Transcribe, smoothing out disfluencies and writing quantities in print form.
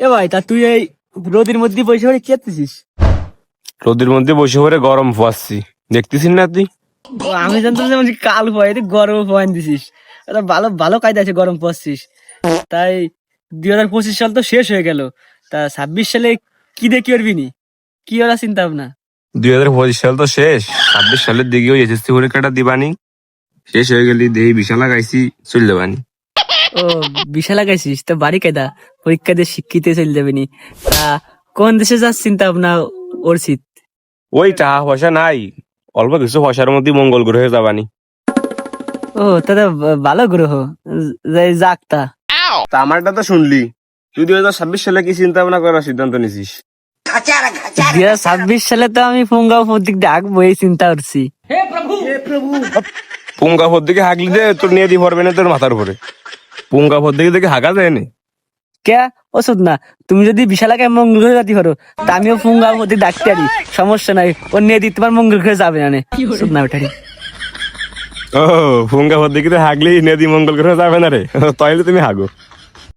এ ভাই, তা তুই এই রোদের মধ্যে বসে পড়ে খেতেছিস? রোদের মধ্যে বসে পড়ে গরম পোয়াচ্ছি, দেখতেছিস না তুই? ও, আমি জানতাম যে মানে কাল পয় গরম পয়েন দিছিস। এটা ভালো ভালো কায়দা আছে, গরম পড়ছিস। তাই 2025 সাল তো শেষ হয়ে গেল, তা 26 সালে কি দিয়ে কি করবি নি? কি ওরা চিন্তা ভাবনা? 2025 সাল তো শেষ, 26 সালের দিকে ওই এসএসসি পরীক্ষাটা দিবানি, শেষ হয়ে গেলি দেহি বিশাল লাগাইছি, চল যাবানি। ও, বিশাল লাগাইছিস তো বাড়ি কায়দা, পরীক্ষা দিয়ে শিক্ষিত চলে যাবে নি। তা কোন দেশে যাস চিন্তা ভাবনা করছিস? ওই টাকা পয়সা নাই, অল্প কিছু পয়সার মধ্যে মঙ্গল গ্রহে যাবানি। ও, দাদা ভালো গ্রহ, যাক তা। তা আমারটা তো শুনলি, তুই 2026 সালে কি চিন্তা ভাবনা করার সিদ্ধান্ত নিছিস? 2026 সালে তো আমি ফুঙ্গা প্রতীক ডাকবো এই চিন্তা করছি। পুঙ্গাফর দিকে হাগলি দে, তোর নিয়ে দি পড়বে না তোর মাথার উপরে। পুঙ্গাফর দিকে দেখে হাগা যায় না। কে ওষুধ না, তুমি যদি বিশাল আকারে মঙ্গল গ্রহে যেতে পারো তা আমিও ফুঙ্গা প্রতীক ডাকতে পারি, সমস্যা নাই। ও নিয়ে দিতে তোমার মঙ্গল গ্রহে যাবে না ওষুধ না ওঠারি। ও, পুঙ্গাফর দিকে হাগলি নিয়ে দি মঙ্গল গ্রহে যাবে না রে, তাইলে তুমি হাগো।